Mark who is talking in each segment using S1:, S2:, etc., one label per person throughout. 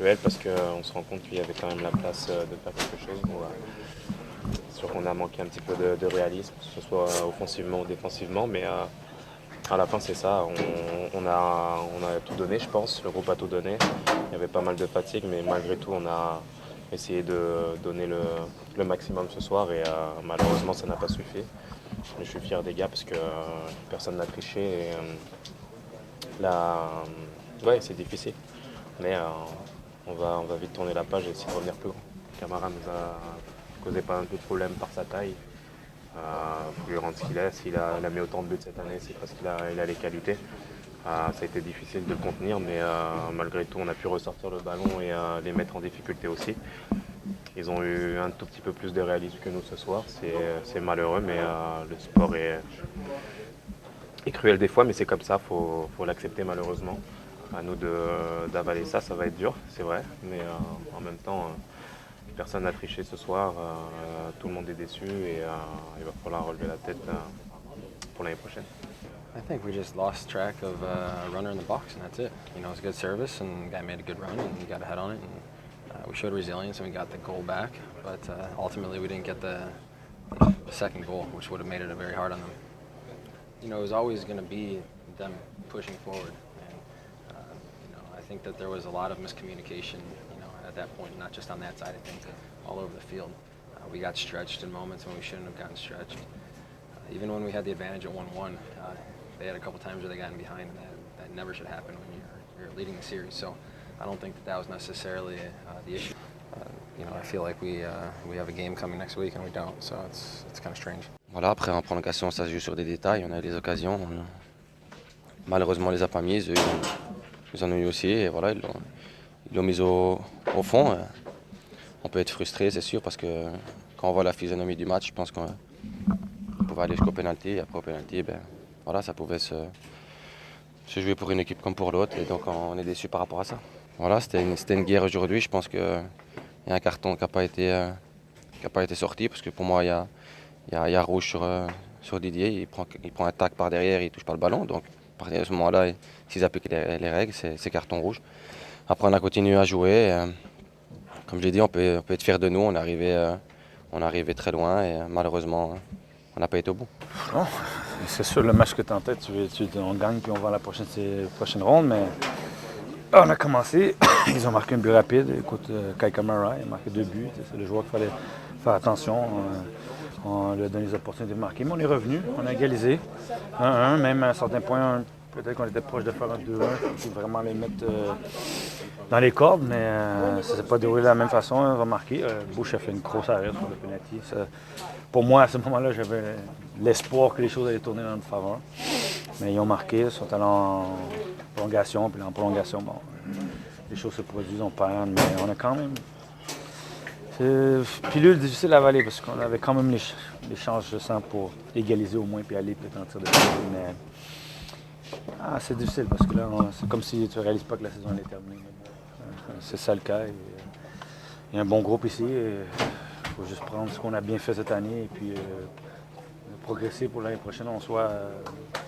S1: cruel parce qu'on se rend compte qu'il y avait quand même la place de faire quelque chose. C'est sûr qu'on a manqué un petit peu de réalisme, que ce soit offensivement ou défensivement, mais à la fin c'est ça, on a tout donné je pense, le groupe a tout donné. Il y avait pas mal de fatigue, mais malgré tout on a essayé de donner le maximum ce soir et malheureusement ça n'a pas suffi. Mais je suis fier des gars parce que personne n'a triché et là, ouais c'est difficile. Mais on va vite tourner la page et essayer de revenir plus grand. Camara nous a causé pas mal de problèmes par sa taille. Faut lui rendre ce qu'il est. S'il a mis autant de buts cette année, c'est parce qu'il a les qualités. Ça a été difficile de le contenir, mais malgré tout, on a pu ressortir le ballon et les mettre en difficulté aussi. Ils ont eu un tout petit peu plus de réalisme que nous ce soir. C'est malheureux, mais le sport est cruel des fois, mais c'est comme ça, faut l'accepter malheureusement. À nous d'avaler ça, ça va être dur, c'est vrai, mais en même temps, personne n'a triché ce soir, tout le monde est déçu et il va falloir relever la tête pour l'année prochaine.
S2: I think we just lost track of a runner in the box, and that's it. You know, it was a good service, and the guy made a good run, and he got ahead on it. And we showed resilience, and we got the goal back. But ultimately, we didn't get the second goal, which would have made it very hard on them. You know, it was always going to be them pushing forward. And, you know, I think that there was a lot of miscommunication, you know, at that point, not just on that side, I think, all over the field. We got stretched in moments when we shouldn't have gotten stretched. Even when we had the advantage at 1-1, they had a couple times where they got in behind, and that never should happen when you're leading the series. So I don't think that was necessarily the issue. You know, I feel like we have a game coming next week and we don't, so it's kind of strange.
S3: Voilà, après en prolongation, ça se joue sur des détails. On a eu des occasions. Malheureusement, on les a pas mises. Ils en ont eu aussi. Et voilà, ils l'ont mis au fond. On peut être frustré, c'est sûr, parce que quand on voit la physionomie du match, je pense qu'on pouvait aller jusqu'au penalty. Et après au penalty, ben, voilà, ça pouvait se jouer pour une équipe comme pour l'autre. Et donc on est déçu par rapport à ça. Voilà, c'était une guerre aujourd'hui. Je pense qu'il y a un carton qui n'a pas été sorti, parce que pour moi, il y a rouge sur Didier. Il prend un tac par derrière, il ne touche pas le ballon. Donc à ce moment-là, s'ils appliquent les règles, c'est carton rouge. Après, on a continué à jouer. Comme je l'ai dit, on peut être fier de nous. On est arrivé très loin et malheureusement, on n'a pas été au bout.
S4: Non, c'est sûr, le match que tu as en tête, on gagne puis on va à la prochaine ronde, mais on a commencé, ils ont marqué un but rapide. Écoute, Kai Kamara, il a marqué 2 buts, c'est le joueur qu'il fallait faire attention. On lui a donné les opportunités de marquer, mais on est revenu, on a égalisé 1-1, même à un certain point, peut-être qu'on était proche de faire un 2-1, puis vraiment les mettre dans les cordes, mais ça ne s'est pas déroulé de la même façon. On va marquer. Bush a fait une grosse arrêt sur le penalty. Pour moi, à ce moment-là, j'avais l'espoir que les choses allaient tourner dans notre faveur. Mais ils ont marqué, ils sont allés en prolongation, puis en prolongation, bon, les choses se produisent, on perd, mais on a quand même... C'est une pilule difficile à avaler parce qu'on avait quand même les chances, je sens, pour égaliser au moins puis aller peut-être en tir de but. Mais c'est difficile parce que là, c'est comme si tu ne réalises pas que la saison est terminée. C'est ça le cas. Il y a un bon groupe ici. Il faut juste prendre ce qu'on a bien fait cette année et puis progresser pour l'année prochaine, on soit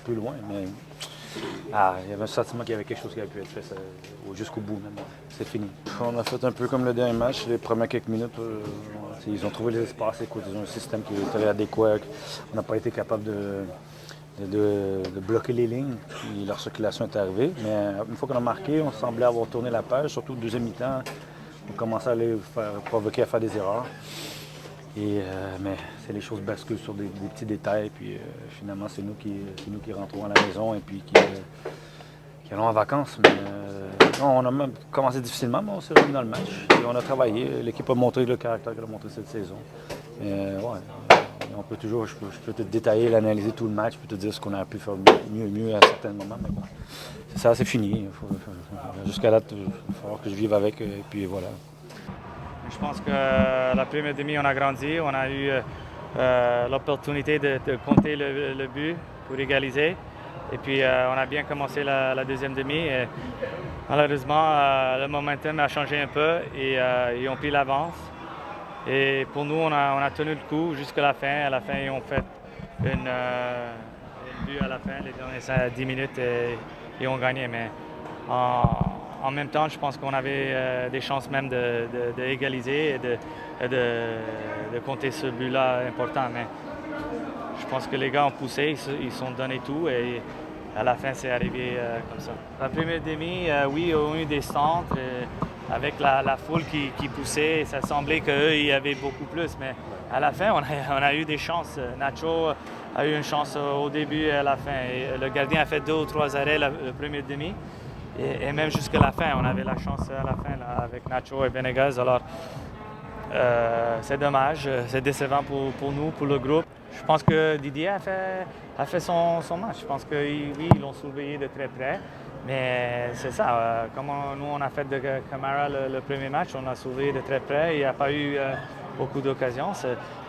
S4: plus loin. Mais il y avait un sentiment qu'il y avait quelque chose qui avait pu être fait jusqu'au bout même. C'est fini. On a fait un peu comme le dernier match. Les premières quelques minutes, ils ont trouvé les espaces. Écoute, ils ont un système qui est très adéquat. On n'a pas été capable de bloquer les lignes, puis leur circulation est arrivée. Mais une fois qu'on a marqué, on semblait avoir tourné la page, surtout le deuxième mi-temps. On commençait à les provoquer à faire des erreurs. Mais les choses basculent sur des petits détails, puis finalement c'est nous qui rentrons à la maison et puis qui allons en vacances. Mais, non, on a même commencé difficilement, mais on s'est remis dans le match. Et on a travaillé. L'équipe a montré le caractère qu'elle a montré cette saison. On peut toujours, je peux te détailler, l'analyser tout le match, je peux te dire ce qu'on a pu faire mieux à certains moments. Mais bon, c'est ça, c'est fini. Jusqu'à là, il va falloir que je vive avec, et puis voilà.
S5: Je pense que la première demi, on a grandi, on a eu l'opportunité de compter le but pour égaliser. Et puis on a bien commencé la deuxième demi. Et malheureusement, le momentum a changé un peu et ils ont pris l'avance. Et pour nous, on a tenu le coup jusqu'à la fin. À la fin, ils ont fait une but à la fin, les dernières 10 minutes, et ils ont gagné. Mais en en même temps, je pense qu'on avait des chances même d'égaliser et de compter ce but-là important. Mais je pense que les gars ont poussé, ils se sont donné tout et à la fin, c'est arrivé comme ça. La première demi, oui, ils ont eu des centres avec la foule qui poussait. Ça semblait qu'eux, il y avait beaucoup plus. Mais à la fin, on a eu des chances. Nacho a eu une chance au début et à la fin. Et le gardien a fait 2 ou 3 arrêts la première demi. Et même jusqu'à la fin, on avait la chance à la fin là, avec Nacho et Venegas. Alors, c'est dommage, c'est décevant pour nous, pour le groupe. Je pense que Didier a fait son match. Je pense que oui, ils l'ont surveillé de très près. Mais c'est ça, comme nous on a fait de Camara le premier match, on a surveillé de très près. Il n'y a pas eu beaucoup d'occasions.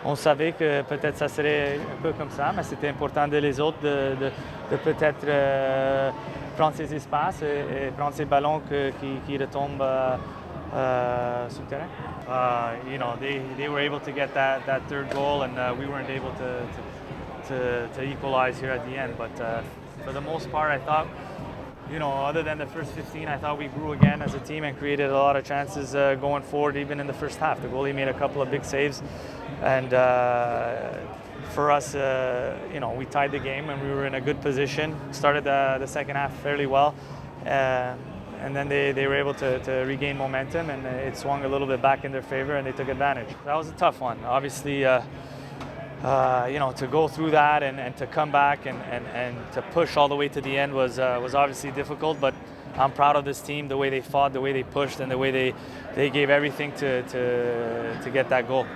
S5: On savait que peut-être ça serait un peu comme ça, mais c'était important de les autres de peut-être prendre ces espaces et prendre ces ballons qui retombent sur le terrain. You know, they were able to get that third goal, and we weren't able to equalize here at the end. But for the most part, I thought, you know, other than the first 15, I thought we grew again as a team and created a lot of chances going forward, even in the first half. The goalie made a couple of big saves, and for us, you know, we tied the game and we were in a good position. Started the second half fairly well. And then they were able to regain momentum, and it swung a little bit back in their favor, and they took advantage. That was a tough one. Obviously, you know, to go through that and to come back and to push all the way to the end was obviously difficult, but I'm proud of this team, the way they fought, the way they pushed, and the way they gave everything to get that goal.